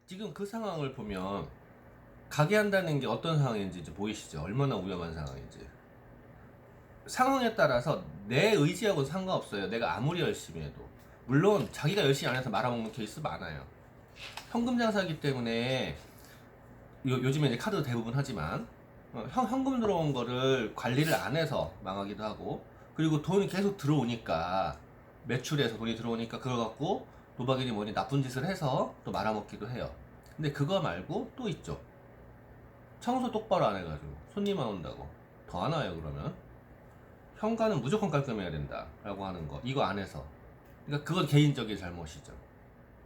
지금 그 상황을 보면 가게 한다는 게 어떤 상황인지 이제 보이시죠? 얼마나 위험한 상황인지. 상황에 따라서 내 의지하고는 상관없어요. 내가 아무리 열심히 해도. 물론 자기가 열심히 안 해서 말아먹는 케이스 많아요. 현금 장사기 때문에 요즘에 이제 카드 대부분 하지만 현금 들어온 거를 관리를 안 해서 망하기도 하고, 그리고 돈이 계속 들어오니까 매출에서 돈이 들어오니까 그걸 갖고 도박이니 뭐니 나쁜 짓을 해서 또 말아먹기도 해요. 근데 그거 말고 또 있죠. 청소 똑바로 안 해가지고 손님 안 온다고 더 안 와요. 그러면 현관은 무조건 깔끔해야 된다 라고 하는 거, 이거 안 해서. 그러니까 그건 개인적인 잘못이죠.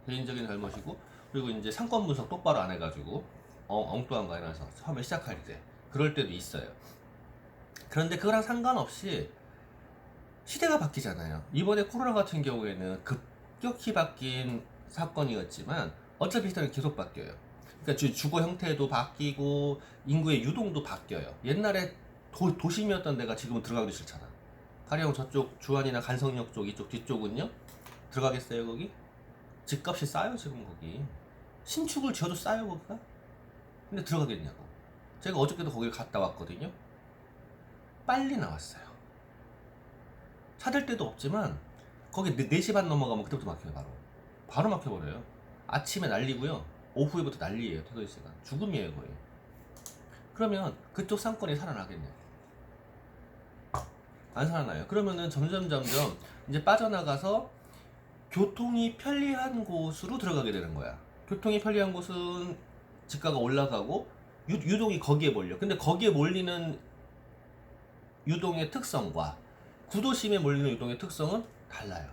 개인적인 잘못이고, 그리고 이제 상권 분석 똑바로 안 해가지고 엉뚱한 거 해놔서 처음에 시작할 때 그럴 때도 있어요. 그런데 그거랑 상관없이 시대가 바뀌잖아요. 이번에 코로나 같은 경우에는 급격히 바뀐 사건이었지만 어차피 시대는 계속 바뀌어요. 그러니까 주거 형태도 바뀌고 인구의 유동도 바뀌어요. 옛날에 도심이었던 데가 지금은 들어가기도 싫잖아. 가령 저쪽 주안이나 간성역 쪽 이쪽 뒤쪽은요, 들어가겠어요 거기? 집값이 싸요 지금 거기. 신축을 지어도 싸요 거기가? 근데 들어가겠냐고. 제가 어저께도 거길 갔다 왔거든요. 빨리 나왔어요. 찾을 데도 없지만 거기 4시 반 넘어가면 그때부터 막혀요. 바로 막혀버려요. 아침에 난리고요, 오후에부터 난리예요. 퇴근 시간 죽음이에요 거의. 그러면 그쪽 상권이 살아나겠네요? 안 살아나요. 그러면은 점점 이제 빠져나가서 교통이 편리한 곳으로 들어가게 되는 거야. 교통이 편리한 곳은 집가가 올라가고 유동이 거기에 몰려. 근데 거기에 몰리는 유동의 특성과 구도심에 몰리는 유동의 특성은 달라요.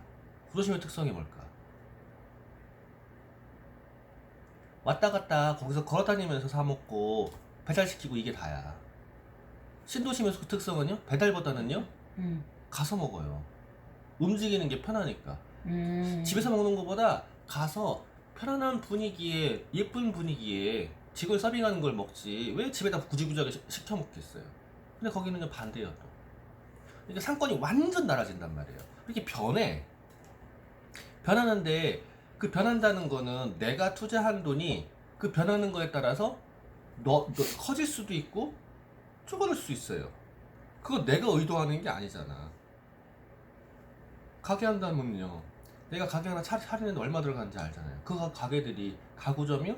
구도심의 특성이 뭘까? 왔다 갔다 거기서 걸어다니면서 사먹고 배달시키고 이게 다야. 신도심의 그 특성은요, 배달보다는요 가서 먹어요. 움직이는 게 편하니까. 집에서 먹는 것보다 가서 편안한 분위기에, 예쁜 분위기에 직원 서빙하는 걸 먹지 왜 집에다 구지구지하게 시켜 먹겠어요. 근데 거기는 반대예요 또. 그러니까 상권이 완전 달라진단 말이에요. 이렇게 변하는데 그 변한다는 거는 내가 투자한 돈이 그 변하는 거에 따라서 너 커질 수도 있고 줄어들 수 있어요. 그거 내가 의도하는 게 아니잖아. 가게 한다면요, 내가 가게 하나 차리는데 얼마 들어가는지 알잖아요. 그 가게들이 가구점이요?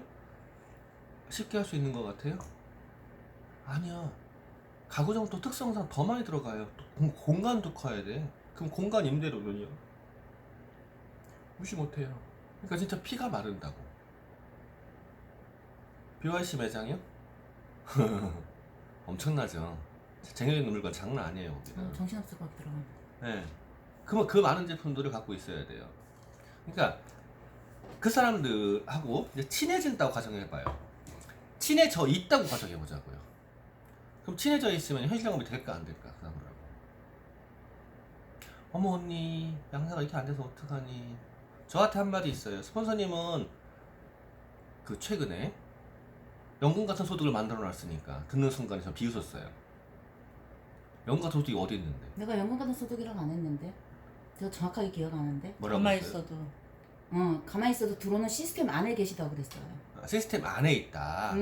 쉽게 할 수 있는 것 같아요? 아니야. 가구점은 또 특성상 더 많이 들어가요. 또 공간도 커야 돼. 그럼 공간 임대료는요? 무시 못해요. 그러니까 진짜 피가 마른다고. BYC 매장이요? 엄청나죠. 쟁여있는 물건 장난 아니에요 거기는. 정신없을 것 같아 들어가면. 네. 그 많은 제품들을 갖고 있어야 돼요. 그러니까 그 사람들하고 이제 친해진다고 가정해봐요. 친해져 있다고 가정해보자고요. 그럼 친해져 있으면 현실적으로 될까 안 될까? 그 사람들하고. 어머 언니 양사가 이렇게 안 돼서 어떡하니? 저한테 한마디 있어요. 스폰서님은 그 최근에 연금 같은 소득을 만들어 놨으니까 듣는 순간에 저 비웃었어요. 연금 같은 소득이 어디 있는데? 내가 연금 같은 소득이라고 안 했는데. 제가 정확하게 기억 안 하는데. 뭐라고 가만히 했어요? 있어도 가만히 있어도 들어오는 시스템 안에 계시다고 그랬어요. 시스템 안에 있다.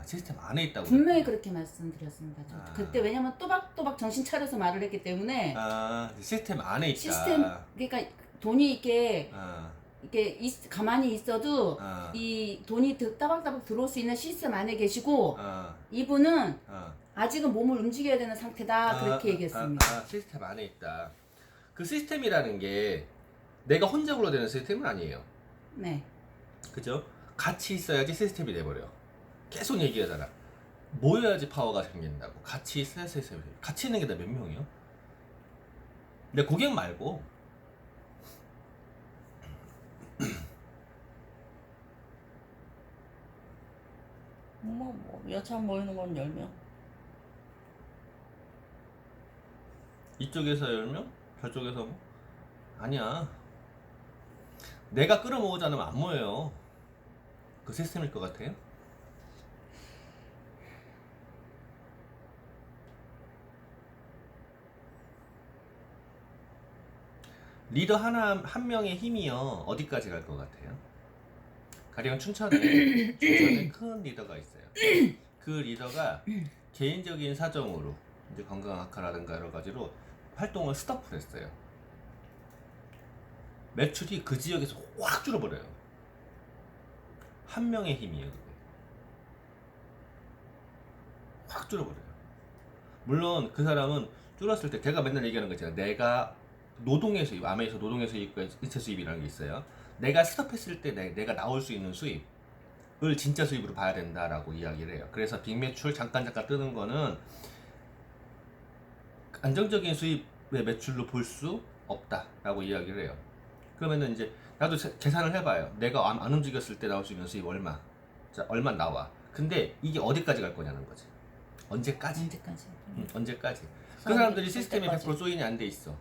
시스템 안에 있다고. 분명히 그렇게 말씀드렸습니다. 아. 그때 왜냐면 또박또박 정신 차려서 말을 했기 때문에 시스템 안에 있다. 시스템, 그러니까 돈이 이렇게 아, 가만히 있어도 아, 이 돈이 따박따박 들어올 수 있는 시스템 안에 계시고 아, 이분은 아. 아직은 몸을 움직여야 되는 상태다 그렇게 얘기했습니다. 시스템 안에 있다. 그 시스템이라는 게 내가 혼자 굴러대는 시스템은 아니에요. 네. 그죠? 같이 있어야지 시스템이 돼버려. 계속 얘기하잖아. 모여야지 파워가 생긴다고. 같이 있어야 시스템이 돼. 같이 있는 게 다 몇 명이요? 내 고객 말고. 뭐 여차한 모이는 건 10명. 이쪽에서 10명? 저쪽에서 뭐? 아니야. 내가 끌어모으지 않으면 안 모여요. 그 시스템일 것 같아요? 리더 한 명의 힘이요 어디까지 갈 것 같아요? 가령 춘천에 큰 리더가 있어요. 그 리더가 개인적인 사정으로 이제 건강 악화라든가 여러 가지로 활동을 스톱을 했어요. 매출이 그 지역에서 확 줄어버려요. 한 명의 힘이에요. 그게. 확 줄어버려요. 물론 그 사람은 줄었을 때 제가 맨날 얘기하는 거 있잖아요. 내가 노동의 수입, 아메에서 노동의 수입과 일체 수입이라는 게 있어요. 내가 스톱했을 때 내가 나올 수 있는 수입을 진짜 수입으로 봐야 된다라고 이야기를 해요. 그래서 빅매출 잠깐 뜨는 거는 안정적인 수입의 매출로 볼 수 없다라고 이야기를 해요. 그러면은 이제 나도 계산을 해봐요. 내가 안 움직였을 때 나올 수 있는 수입 얼마? 자, 얼마 나와? 근데 이게 어디까지 갈 거냐는 거지. 언제까지? 언제까지? 그 사람들이 시스템에 100% 조인이 안 돼 있어.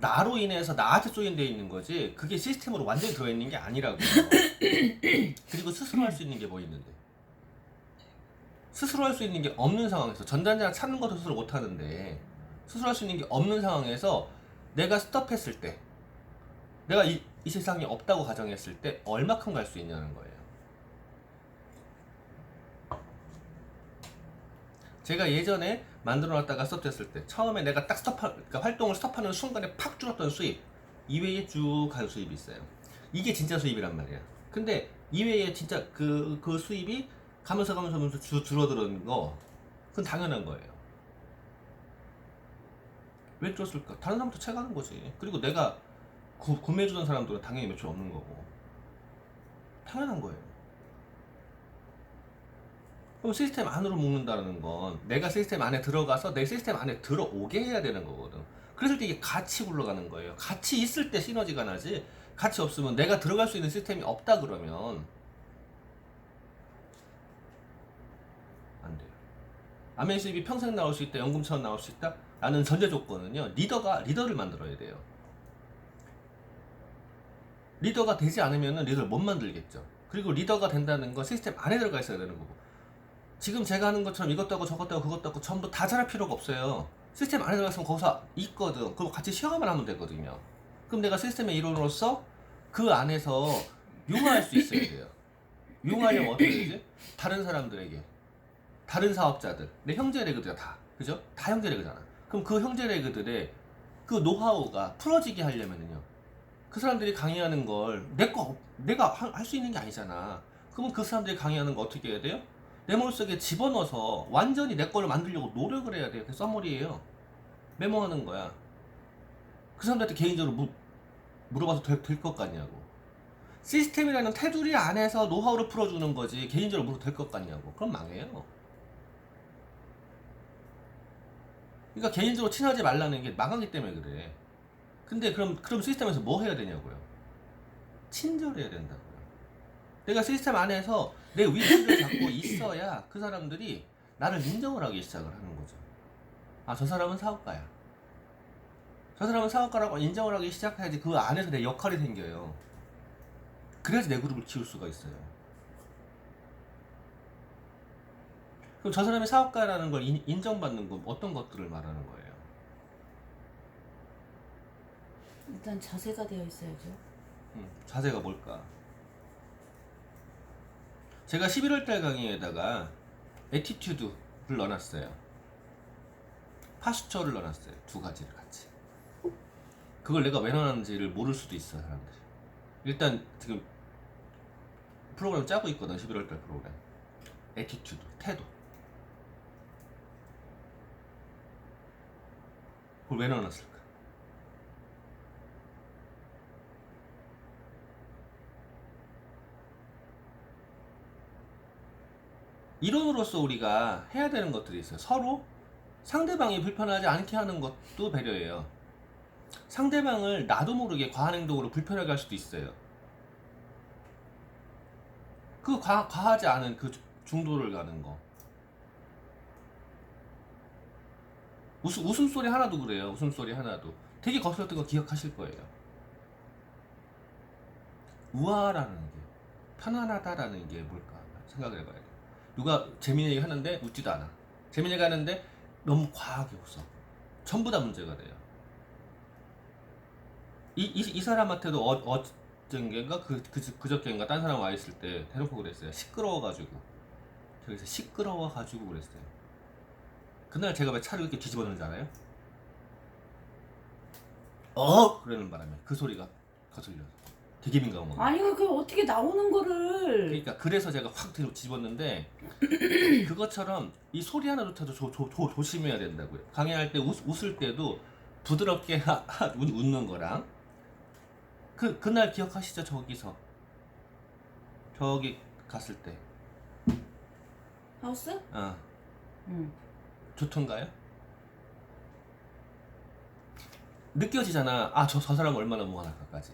나로 인해서 나한테 조인돼 있는 거지. 그게 시스템으로 완전히 들어있는 게 아니라고요. 그리고 스스로 할 수 있는 게 뭐 있는데? 스스로 할 수 있는 게 없는 상황에서 전단지를 찾는 것도 스스로 못 하는데 스스로 할 수 있는 게 없는 상황에서 내가 스톱했을 때 내가 이 세상에 없다고 가정했을 때 얼마큼 갈 수 있냐는 거예요. 제가 예전에 만들어놨다가 스톱됐을 때 처음에 내가 딱 그러니까 활동을 스톱하는 순간에 팍 줄었던 수입 이외에 쭉 간 수입이 있어요. 이게 진짜 수입이란 말이야. 근데 이외에 진짜 그 수입이 가면서 줄어드는 거 그건 당연한 거예요. 왜 줄었을까? 다른 사람부터 채가는 거지. 그리고 내가 구매해주던 사람들은 당연히 매출 없는 거고 당연한 거예요. 그럼 시스템 안으로 묶는다는 건 내가 시스템 안에 들어가서 내 시스템 안에 들어오게 해야 되는 거거든. 그래서 이게 같이 굴러가는 거예요. 같이 있을 때 시너지가 나지 같이 없으면 내가 들어갈 수 있는 시스템이 없다 그러면 안 돼요. 아멘 수입이 평생 나올 수 있다, 연금처럼 나올 수 있다? 라는 전제 조건은요, 리더를 만들어야 돼요. 리더가 되지 않으면 리더를 못 만들겠죠. 그리고 리더가 된다는 건 시스템 안에 들어가 있어야 되는 거고. 지금 제가 하는 것처럼 이것도 하고 저것도 하고 그것도 하고 전부 다 잘할 필요가 없어요. 시스템 안에 들어갔으면 거기서 있거든. 그럼 같이 시험만 하면 되거든요. 그럼 내가 시스템의 일원으로서 그 안에서 융화할 수 있어야 돼요. 융화하려면 어떻게 되지? 다른 사람들에게, 다른 사업자들, 내 형제 레그들이야 다, 그죠? 다 형제 레그잖아. 그럼 그 형제 레그들의 그 노하우가 풀어지게 하려면은요, 그 사람들이 강의하는 걸 내가 할 수 있는 게 아니잖아. 그러면 그 사람들이 강의하는 거 어떻게 해야 돼요? 내 머릿속에 집어넣어서 완전히 내 걸로 만들려고 노력을 해야 돼요. 그게 썸머리예요. 메모하는 거야. 그 사람들한테 개인적으로 물어봐서 될 것 같냐고. 시스템이라는 테두리 안에서 노하우를 풀어주는 거지 개인적으로 물어도 될 것 같냐고. 그럼 망해요. 그러니까 개인적으로 친하지 말라는 게 망하기 때문에 그래. 근데 그럼 시스템에서 뭐 해야 되냐고요. 친절해야 된다고요. 내가 시스템 안에서 내 위치를 잡고 있어야 그 사람들이 나를 인정을 하기 시작을 하는 거죠. 아, 저 사람은 사업가야. 저 사람은 사업가라고 인정을 하기 시작해야지 그 안에서 내 역할이 생겨요. 그래야지 내 그룹을 키울 수가 있어요. 그럼 저 사람이 사업가라는 걸 인정받는 건 어떤 것들을 말하는 거예요? 일단 자세가 되어 있어야죠. 자세가 뭘까? 제가 11월달 강의에다가 애티튜드를 넣어놨어요. 파스처를 넣어놨어요. 두 가지를 같이. 그걸 내가 왜 넣어놨는지를 모를 수도 있어, 사람들이. 일단 지금 프로그램 짜고 있거든. 11월달 프로그램. 애티튜드, 태도. 그걸 왜 넣어놨을까? 이론으로서 우리가 해야 되는 것들이 있어요. 서로 상대방이 불편하지 않게 하는 것도 배려예요. 상대방을 나도 모르게 과한 행동으로 불편하게 할 수도 있어요. 그 과하지 않은 그 중도를 가는 거. 웃음소리 하나도 그래요. 웃음소리 하나도. 되게 거슬렸던 거 기억하실 거예요. 우아라는 게, 편안하다라는 게 뭘까 생각을 해봐야 돼요. 누가 재밌는 얘기 하는데 웃지도 않아. 재밌는 얘기 하는데 너무 과하게 웃어. 전부 다 문제가 돼요. 이 사람한테도 그저께인가 그저께인가 딴 사람 와 있을 때 대놓고 그랬어요. 시끄러워가지고. 저기서 시끄러워가지고 그랬어요. 그날 제가 왜 차를 이렇게 뒤집었는지 알아요? 그러는 바람에 그 소리가 거슬려서 되게 민감한 거예요. 아니 그 어떻게 나오는 거를 그러니까 그래서 제가 확 뒤집었는데 그것처럼 이 소리 하나조차도 조심해야 된다고요. 강의할 때 웃을 때도 부드럽게 웃는 거랑 그날 기억하시죠? 저기 갔을 때 하우스? 응. 좋던가요? 느껴지잖아. 저 사람 얼마나 무관할까까지.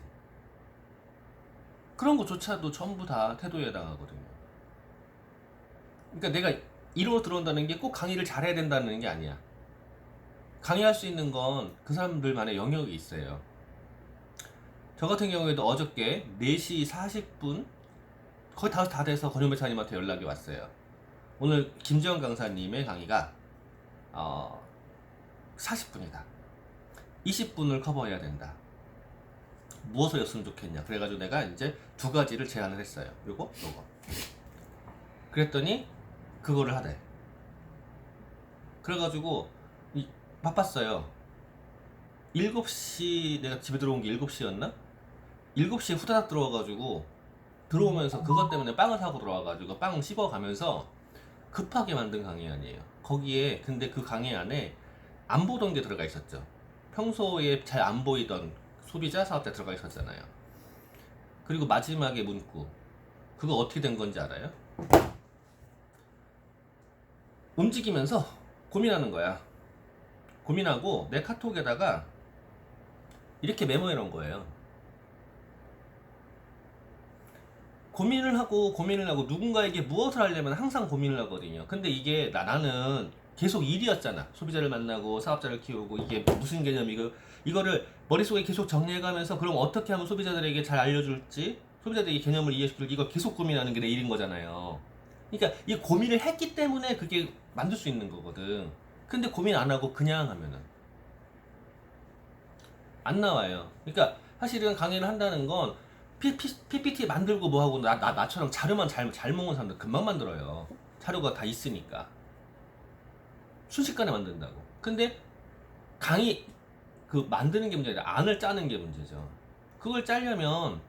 그런 것조차도 전부 다 태도에 해당하거든요. 그러니까 내가 이로 들어온다는 게 꼭 강의를 잘해야 된다는 게 아니야. 강의할 수 있는 건 그 사람들만의 영역이 있어요. 저 같은 경우에도 어저께 4시 40분 거의 다 돼서 권윤 배차님한테 연락이 왔어요. 오늘 김지영 강사님의 강의가 40분이다. 20분을 커버해야 된다. 무엇이었으면 좋겠냐. 그래가지고 내가 이제 2가지를 제안을 했어요. 요거. 그랬더니 그거를 하래. 그래가지고 바빴어요. 7시 내가 집에 들어온 게 7시였나? 7시에 후다닥 들어와가지고 들어오면서 그것 때문에 빵을 사고 들어와가지고 빵 씹어가면서 급하게 만든 강의안이에요. 거기에 근데 그 강의 안에 안 보던 게 들어가 있었죠. 평소에 잘 안 보이던 소비자 사업자 들어가 있었잖아요. 그리고 마지막에 문구 그거 어떻게 된 건지 알아요? 움직이면서 고민하는 거야. 고민하고 내 카톡에다가 이렇게 메모해 놓은 거예요. 고민을 하고 누군가에게 무엇을 하려면 항상 고민을 하거든요. 근데 이게 나는 계속 일이었잖아. 소비자를 만나고 사업자를 키우고 이게 무슨 개념이고 이거를 머릿속에 계속 정리해가면서 그럼 어떻게 하면 소비자들에게 잘 알려줄지 소비자들에게 개념을 이해시킬지 이걸 계속 고민하는 게 내 일인 거잖아요. 그러니까 이 고민을 했기 때문에 그게 만들 수 있는 거거든. 근데 고민 안 하고 그냥 하면은 안 나와요. 그러니까 사실은 강의를 한다는 건 PPT 만들고 뭐하고 나처럼 자료만 잘 모은 사람들 금방 만들어요. 자료가 다 있으니까 순식간에 만든다고. 근데 강의 그 만드는 게 문제가 아니라 안을 짜는 게 문제죠. 그걸 짜려면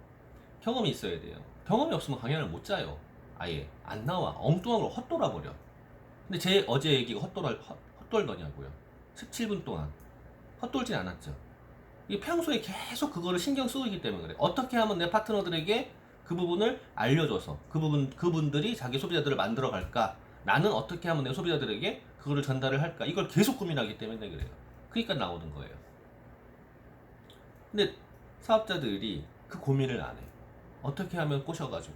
경험이 있어야 돼요. 경험이 없으면 강의를 못 짜요. 아예 안 나와. 엉뚱한 걸 헛돌아 버려. 근데 제 어제 얘기가 헛돌더냐고요. 17분 동안 헛돌진 않았죠. 이게 평소에 계속 그거를 신경 쓰고 있기 때문에 그래. 어떻게 하면 내 파트너들에게 그 부분을 알려줘서 그분들이 자기 소비자들을 만들어 갈까? 나는 어떻게 하면 내 소비자들에게 그거를 전달을 할까? 이걸 계속 고민하기 때문에 그래요. 그러니까 나오는 거예요. 근데 사업자들이 그 고민을 안 해. 어떻게 하면 꼬셔가지고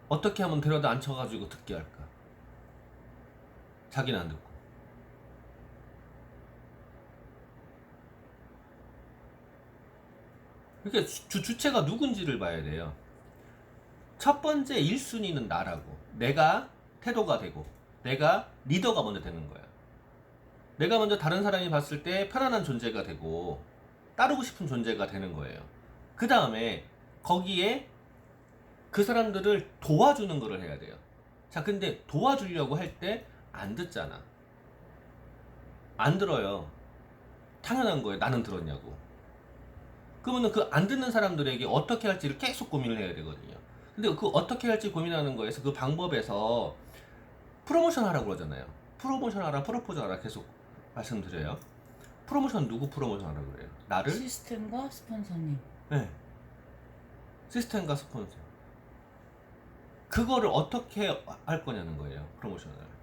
어떻게 하면 데려다 앉혀가지고 듣게 할까? 자기는 안 듣고. 그러니까 주체가 누군지를 봐야 돼요. 첫 번째 1순위는 나라고. 내가 태도가 되고 내가 리더가 먼저 되는 거야. 내가 먼저 다른 사람이 봤을 때 편안한 존재가 되고 따르고 싶은 존재가 되는 거예요. 그 다음에 거기에 그 사람들을 도와주는 거를 해야 돼요. 자, 근데 도와주려고 할 때 안 듣잖아. 안 들어요. 당연한 거예요. 나는 들었냐고. 그러면 그 안 듣는 사람들에게 어떻게 할지를 계속 고민을 해야 되거든요. 근데 그 어떻게 할지 고민하는 거에서 그 방법에서 프로모션 하라고 그러잖아요. 프로모션 하라, 프로포즈 하라 계속 말씀드려요. 프로모션 누구 프로모션 하라고 그래요? 나를? 시스템과 스폰서님. 네. 시스템과 스폰서. 그거를 어떻게 할 거냐는 거예요. 프로모션을.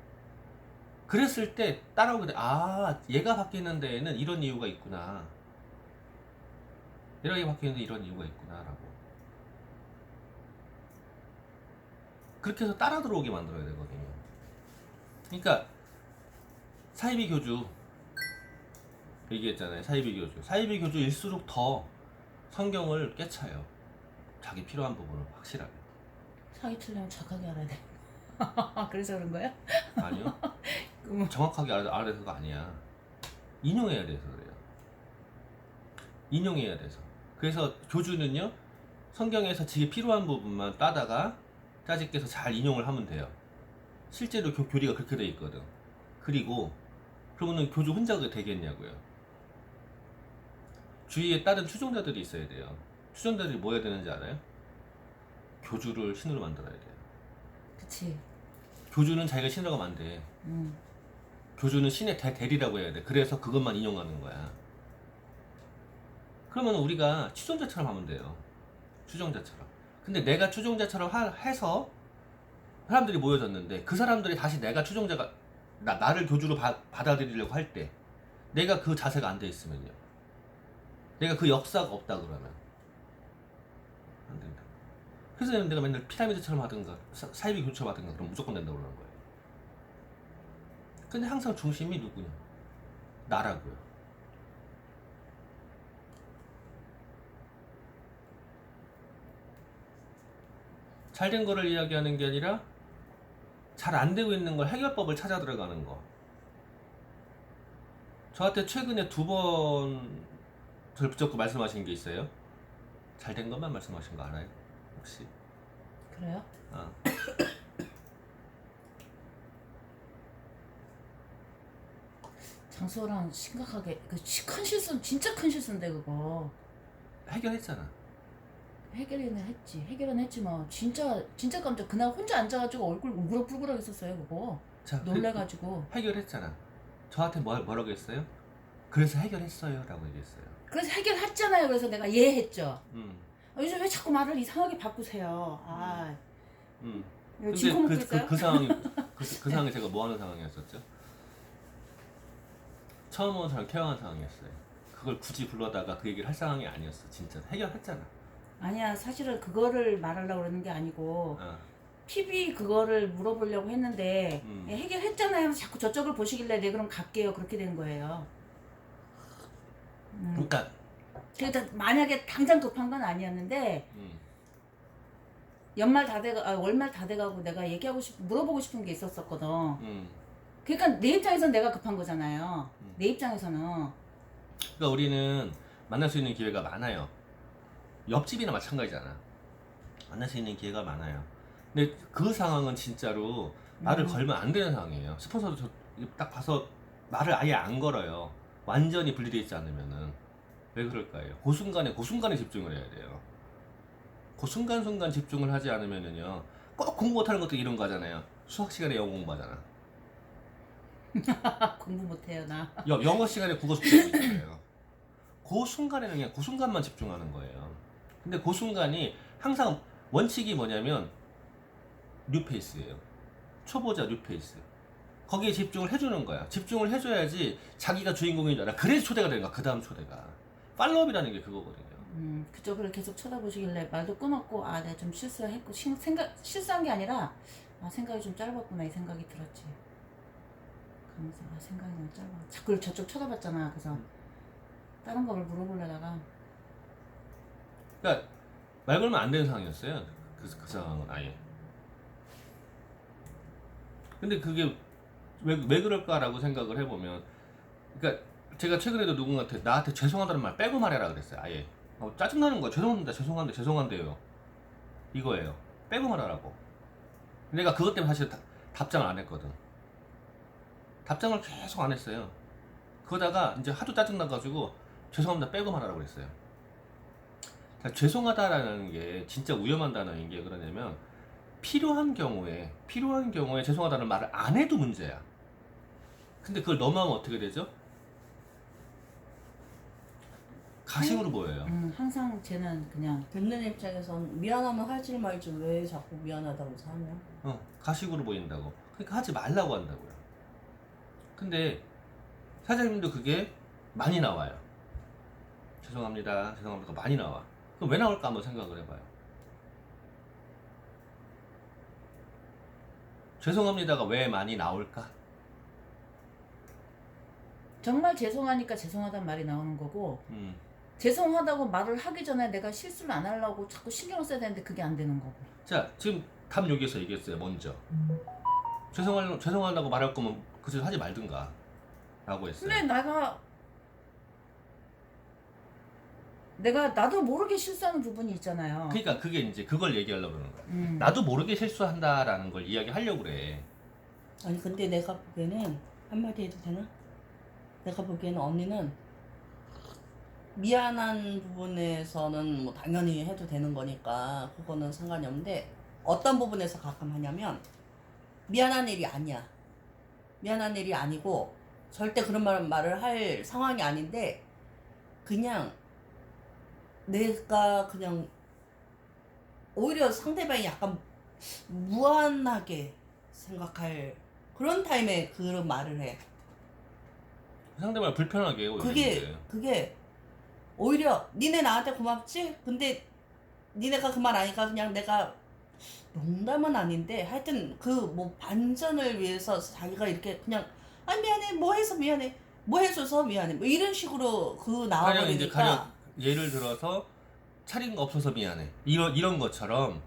그랬을 때 따라오게 돼. 얘가 바뀌는 데에는 이런 이유가 있구나. 얘가 바뀌는데 이런 이유가 있구나 라고. 그렇게 해서 따라 들어오게 만들어야 되거든요. 그러니까 사이비 교주 얘기했잖아요. 사이비 교주일수록 더 성경을 깨차요. 자기 필요한 부분을 확실하게. 사기 치려면 착하게 알아야 돼. 그래서 그런 거야? 아니요. 정확하게 알아야 돼서가 아니야. 인용해야 돼서 그래요. 인용해야 돼서. 그래서 교주는요, 성경에서 지게 필요한 부분만 따다가 짜집게서 잘 인용을 하면 돼요. 실제로 교리가 그렇게 돼 있거든. 그리고 그러면은 교주 혼자가 되겠냐고요. 주위에 다른 추종자들이 있어야 돼요. 추종자들이 뭐 해야 되는지 알아요? 교주를 신으로 만들어야 돼요. 그치. 교주는 자기가 신으로 가면 안 돼. 교주는 신의 대리라고 해야 돼. 그래서 그것만 인용하는 거야. 그러면 우리가 추종자처럼 하면 돼요. 추종자처럼. 근데 내가 추종자처럼 해서 사람들이 모여졌는데 그 사람들이 다시 내가 추종자가 나를 교주로 받아들이려고 할 때 내가 그 자세가 안 돼 있으면요. 내가 그 역사가 없다 그러면 안 된다. 그래서 내가 맨날 피라미드처럼 하든가 사이비 교주처럼 하든가 그럼 무조건 된다고 그러는 거예요. 근데 항상 중심이 누구냐? 나라고요. 잘된 거를 이야기하는 게 아니라 잘 안 되고 있는 걸 해결법을 찾아 들어가는 거. 저한테 최근에 2번 저를 붙잡고 말씀하신 게 있어요. 잘된 것만 말씀하신 거 알아요? 혹시? 그래요? 아. 장수호랑 심각하게 큰 실수, 진짜 큰 실수인데 그거. 해결했잖아. 해결은 했지. 해결은 했지 뭐. 진짜 깜짝. 그날 혼자 앉아가지고 얼굴 우그락불그락 했었어요 그거. 자, 놀래가지고. 해결했잖아. 저한테 뭐라고 했어요? 그래서 해결했어요 라고 얘기했어요. 그래서 해결했잖아요. 그래서 내가 이해했죠. 음. 요즘 왜 자꾸 말을 이상하게 바꾸세요. 아, 음. 이거 근데 징코 먹고 있어요? 그 상황이 그 상황에 제가 뭐 하는 상황이었었죠? 처음 온 사람 케어하는 상황이었어요. 그걸 굳이 불러다가 그 얘기를 할 상황이 아니었어. 진짜 해결했잖아. 아니야, 사실은 그거를 말하려고 그러는 게 아니고 어. PB 그거를 물어보려고 했는데 음. 해결했잖아요 하면서 자꾸 저쪽을 보시길래 네 그럼 갈게요 그렇게 된 거예요. 그러니까 그러니까 만약에 당장 급한 건 아니었는데 연말 다 돼가 월말 다 돼가고 내가 물어보고 싶은 게 있었었거든. 그러니까 내 입장에서는 내가 급한 거잖아요. 내 입장에서는. 그러니까 우리는 만날 수 있는 기회가 많아요. 옆집이나 마찬가지잖아. 만날 수 있는 기회가 많아요. 근데 그 상황은 진짜로 말을 걸면 안 되는 상황이에요. 스폰서도 딱 봐서 말을 아예 안 걸어요. 완전히 분리돼 있지 않으면은. 왜 그럴까요? 그 순간에 집중을 해야 돼요. 그 순간 집중을 하지 않으면은요, 꼭 공부 못하는 것도 이런 거 하잖아요. 수학 시간에 영어 공부하잖아. 공부 못해요 나. 영어 시간에 국어 숙제하고 있잖아요. 그 순간에는 그냥 그 순간만 집중하는 거예요. 근데 그 순간이 항상 원칙이 뭐냐면 뉴페이스예요. 초보자 뉴페이스. 거기에 집중을 해주는 거야. 집중을 해줘야지 자기가 주인공인 줄 알아. 그래서 초대가 되는 거야. 그 다음 초대가. 팔로업이라는 게 그거거든요. 그쪽을 계속 쳐다보시길래 말도 끊었고 아 내가 좀 실수했고 실수한 게 아니라 아 생각이 좀 짧았구나 이 생각이 들었지. 그러면서 아 생각이 너무 짧아. 자꾸 저쪽 쳐다봤잖아. 그래서 다른 거를 물어보려다가 그러니까 말 걸면 안 되는 상황이었어요. 그 상황은 아예. 근데 그게 왜 그럴까라고 생각을 해보면, 그러니까 제가 최근에도 누군가한테 나한테 죄송하다는 말 빼고 말해라 그랬어요. 아예. 짜증나는 거야. 죄송합니다. 죄송한데요. 이거예요. 빼고 말하라고. 내가 그것 때문에 사실 답장을 안 했거든. 답장을 계속 안 했어요. 그러다가 이제 하도 짜증나가지고 죄송합니다. 빼고 말하라고 그랬어요. 그러니까 죄송하다라는 게 진짜 위험한 단어인 게 그러냐면 필요한 경우에 죄송하다는 말을 안 해도 문제야. 근데 그걸 넘어가면 어떻게 되죠? 가식으로 보여요. 항상 쟤는 그냥 듣는 입장에선 미안하면 할지 말지 왜 자꾸 미안하다고 하냐? 가식으로 보인다고. 그러니까 하지 말라고 한다고요. 근데 사장님도 그게 많이 나와요. 죄송합니다. 많이 나와. 그럼 왜 나올까 한번 생각을 해봐요. 죄송합니다가 왜 많이 나올까? 정말 죄송하니까 죄송하다는 말이 나오는 거고 죄송하다고 말을 하기 전에 내가 실수를 안 하려고 자꾸 신경을 써야 되는데 그게 안 되는 거고. 자, 지금 답 여기서 얘기했어요. 먼저 죄송하다고 말할 거면 그 짓 하지 말든가 라고 했어요. 근데 내가 나도 모르게 실수하는 부분이 있잖아요. 그러니까 그게 이제 그걸 얘기하려고 그러는 거야. 음. 나도 모르게 실수한다라는 걸 이야기하려고 그래. 아니 근데 내가 보기에는 한마디 해도 되나? 내가 보기에는 언니는 미안한 부분에서는 뭐 당연히 해도 되는 거니까 그거는 상관이 없는데 어떤 부분에서 가끔 하냐면 미안한 일이 아니야. 미안한 일이 아니고 절대 그런 말을 할 상황이 아닌데 그냥 내가 그냥 오히려 상대방이 약간 무한하게 생각할 그런 타임에 그런 말을 해. 상대방을 불편하게 해요. 그게 오히려 니네 나한테 고맙지? 근데 니네가 그 말 아니까 그냥 내가 농담은 아닌데 하여튼 그 뭐 반전을 위해서 자기가 이렇게 그냥 아 미안해 뭐 해서 미안해 뭐 해줘서 미안해 뭐 이런 식으로 가령 이제 나와버리니까 예를 들어서 차린 거 없어서 미안해. 이런 것처럼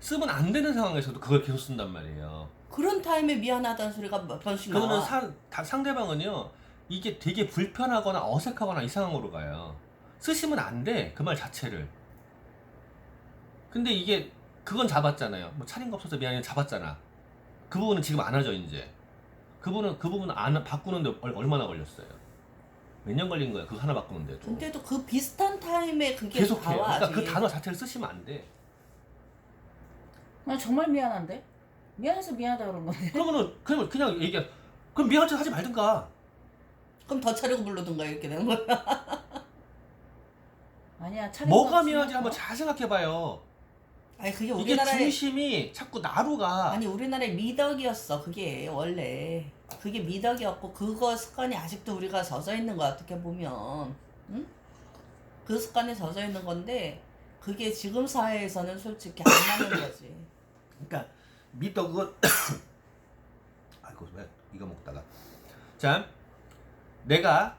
쓰면 안 되는 상황에서도 그걸 계속 쓴단 말이에요. 그런 타임에 미안하다는 소리가 몇 번씩 그러면 나와. 상대방은요 이게 되게 불편하거나 어색하거나 이상으로 가요. 쓰시면 안 돼. 그 말 자체를. 근데 이게 그건 잡았잖아요. 뭐 차린 거 없어서 미안해 잡았잖아. 그 부분은 지금 안 하죠 이제. 그 부분은 안 바꾸는데 얼마나 걸렸어요? 몇 년 걸린 거야 그거 하나 바꾸는데도. 근데도 그 비슷한 타임에 그게 계속해요. 나와. 그러니까 그 단어 자체를 쓰시면 안 돼. 나 정말 미안한데? 미안해서 미안하다 그런 건데. 그러면 그냥 얘기해. 그럼 미안한 척 하지 말든가. 그럼 더 차리고 부르든가 이렇게 되는 거야. 아니야 차린 뭐가 거 없으면 미안한지 한번 잘 생각해봐요. 아니 그게 이게 우리나라의 중심이 자꾸 나로 가. 아니 우리나라의 미덕이었어 그게 원래 그게 미덕이었고 그거 습관이 아직도 우리가 젖어 있는 거야 어떻게 보면 응? 그 습관에 젖어 있는 건데 그게 지금 사회에서는 솔직히 안 맞는 거지. 그러니까 미떡은 아이고 왜 이거 먹다가 자 내가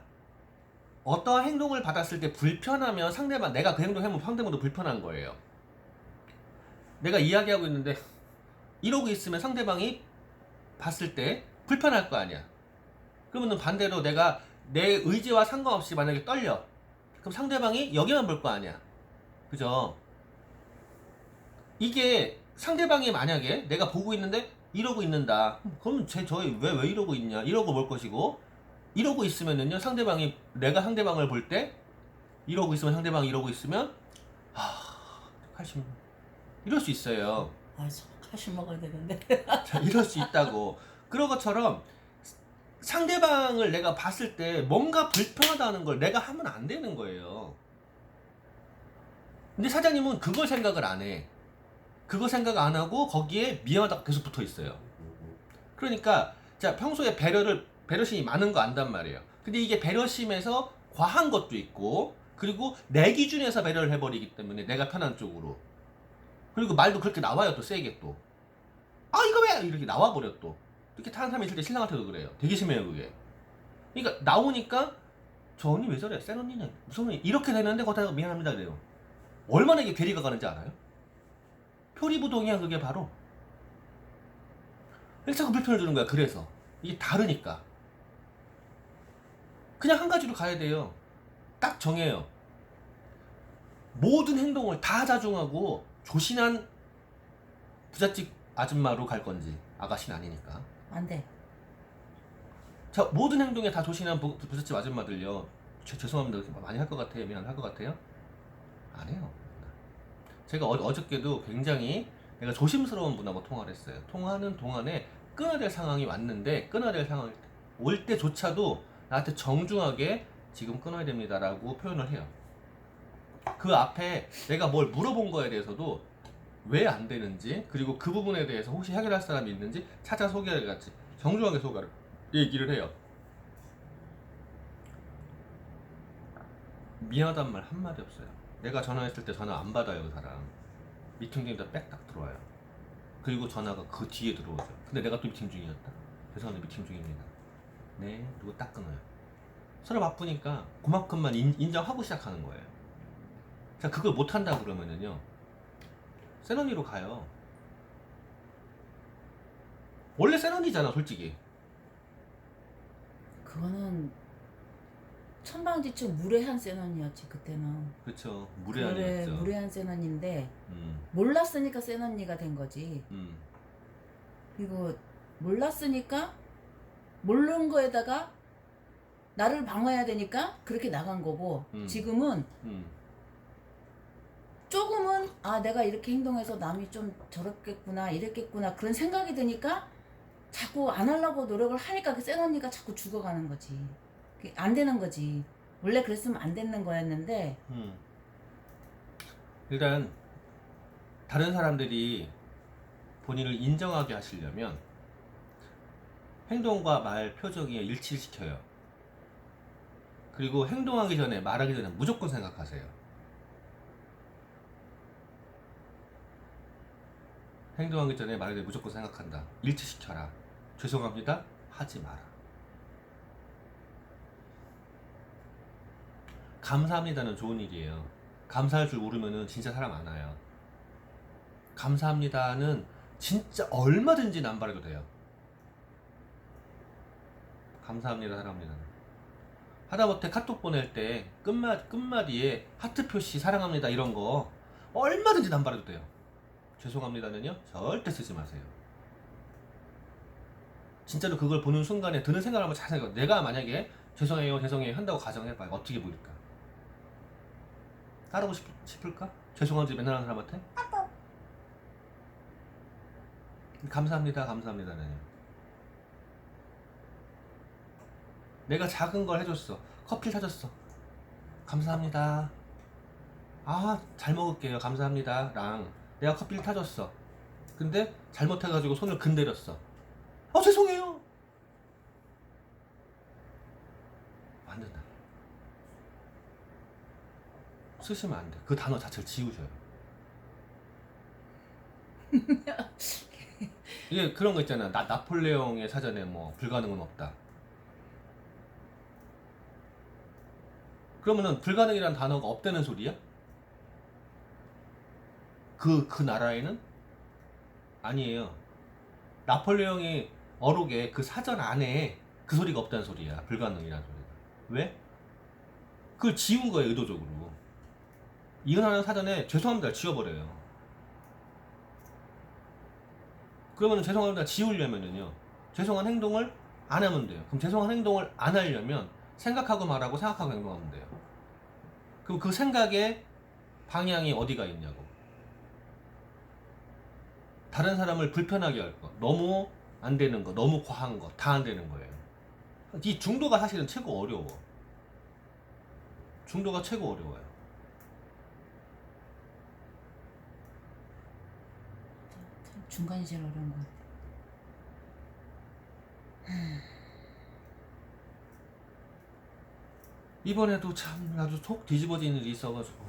어떠한 행동을 받았을 때 불편하면 내가 그 행동을 하면 상대방도 불편한 거예요. 내가 이야기하고 있는데 이러고 있으면 상대방이 봤을 때 불편할 거 아니야. 그러면은 반대로 내가 내 의지와 상관없이 만약에 떨려. 그럼 상대방이 여기만 볼 거 아니야. 그죠? 이게 상대방이 만약에 내가 보고 있는데 이러고 있는다. 그럼 저희 왜 이러고 있냐? 이러고 볼 것이고 이러고 있으면은요 내가 상대방을 볼 때 이러고 있으면 상대방이 이러고 있으면 칼슘 이럴 수 있어요. 아, 저 칼슘 먹어야 되는데. 자, 이럴 수 있다고. 그런 것처럼 상대방을 내가 봤을 때 뭔가 불편하다는 걸 내가 하면 안 되는 거예요. 근데 사장님은 그걸 생각을 안 해. 그거 생각 안 하고 거기에 미안하다고 계속 붙어 있어요. 그러니까 자 평소에 배려심이 많은 거 안단 말이에요. 근데 이게 배려심에서 과한 것도 있고 그리고 내 기준에서 배려를 해버리기 때문에 내가 편한 쪽으로 그리고 말도 그렇게 나와요 또 세게 또 이거 왜 이렇게 나와버려 또 이렇게 타는 사람이 있을 때 신랑한테도 그래요. 되게 심해요 그게. 그러니까 나오니까 저 언니 왜 저래 센 언니네 무슨 언니 이렇게 되는데 거기다가 미안합니다 그래요. 얼마나 이게 괴리가 가는지 알아요? 표리부동이야 그게 바로. 자꾸 불편을 주는 거야. 그래서 이게 다르니까 그냥 한 가지로 가야 돼요. 딱 정해요. 모든 행동을 다 자중하고 조신한 부잣집 아줌마로 갈 건지 아가씨는 아니니까. 안 돼. 자 모든 행동에 다 조신한 부잣집 아줌마들요. 죄송합니다. 많이 할 것 같아요. 미안할 것 같아요. 안 해요. 제가 어저께도 굉장히 내가 조심스러운 분하고 통화를 했어요. 통화하는 동안에 끊어야 될 상황이 왔는데 끊어야 될 상황이 올 때조차도 나한테 정중하게 지금 끊어야 됩니다라고 표현을 해요. 그 앞에 내가 뭘 물어본 거에 대해서도 왜 안 되는지 그리고 그 부분에 대해서 혹시 해결할 사람이 있는지 찾아 소개해같이 정중하게 얘기를 해요. 미안하단 말 한마디 없어요. 내가 전화했을 때 전화 안 받아요 그 사람. 미팅 중이다 빽딱 들어와요. 그리고 전화가 그 뒤에 들어오죠. 근데 내가 또 미팅 중이었다. 죄송합니다 미팅 중입니다. 네 그리고 딱 끊어요. 서로 바쁘니까 그만큼만 인정하고 시작하는 거예요. 자 그걸 못한다 그러면은요 센 언니로 가요. 원래 센 언니잖아 솔직히. 그거는 천방지축 무례한 센 언니였지 그때는. 그쵸. 그래, 무례한이었죠. 무례한 센 언니인데 음, 몰랐으니까 센 언니가 된 거지. 음, 그리고 몰랐으니까 모르는 거에다가 나를 방어해야 되니까 그렇게 나간 거고 지금은 음, 조금은 아 내가 이렇게 행동해서 남이 좀 저렇겠구나 이랬겠구나 그런 생각이 드니까 자꾸 안 하려고 노력을 하니까 그 센 언니가 자꾸 죽어가는 거지. 그게 안 되는 거지. 원래 그랬으면 안 되는 거였는데 일단 다른 사람들이 본인을 인정하게 하시려면 행동과 말, 표정이 일치를 시켜요. 그리고 행동하기 전에 말하기 전에 무조건 생각하세요. 행동하기 전에 말하기 전에 무조건 생각한다. 일치시켜라. 죄송합니다. 하지 마라. 감사합니다는 좋은 일이에요. 감사할 줄 모르면은 진짜 사람 안 와요. 감사합니다는 진짜 얼마든지 남발해도 돼요. 감사합니다, 사랑합니다. 하다못해 카톡 보낼 때 끝마디에 하트 표시 사랑합니다 이런 거 얼마든지 남발해도 돼요. 죄송합니다는요 절대 쓰지 마세요. 진짜로 그걸 보는 순간에 드는 생각을 한번 잘 생각해요. 내가 만약에 죄송해요 한다고 가정해봐요. 어떻게 보일까? 따르고 싶을까? 죄송한지 맨날 하는 사람한테? 감사합니다는요. 내가 작은 걸 해줬어. 커피 사줬어. 감사합니다. 아, 잘 먹을게요. 감사합니다. 랑 내가 커피를 타줬어. 근데 잘못해가지고 손을 건드렸어. 죄송해요. 안 된다. 쓰시면 안 돼. 그 단어 자체를 지우셔요. 이게 그런 거 있잖아. 나폴레옹의 사전에 뭐 불가능은 없다. 그러면은 불가능이라는 단어가 없다는 소리야? 그 나라에는? 아니에요. 나폴레옹이 어록에 그 사전 안에 그 소리가 없다는 소리야. 불가능이라는 소리가. 왜? 그걸 지운 거예요, 의도적으로. 이혼하는 사전에 죄송합니다 지워버려요. 그러면 죄송합니다 지우려면은요, 죄송한 행동을 안 하면 돼요. 그럼 죄송한 행동을 안 하려면 생각하고 말하고 생각하고 행동하면 돼요. 그럼 그 생각의 방향이 어디가 있냐고. 다른 사람을 불편하게 할 거, 너무 안 되는 거, 너무 과한 거, 다 안 되는 거예요. 이 중도가 사실은 최고 어려워. 중도가 최고 어려워요. 참 중간이 제일 어려운 것 같아. 이번에도 참 나도 속 뒤집어지는 일이 있어가지고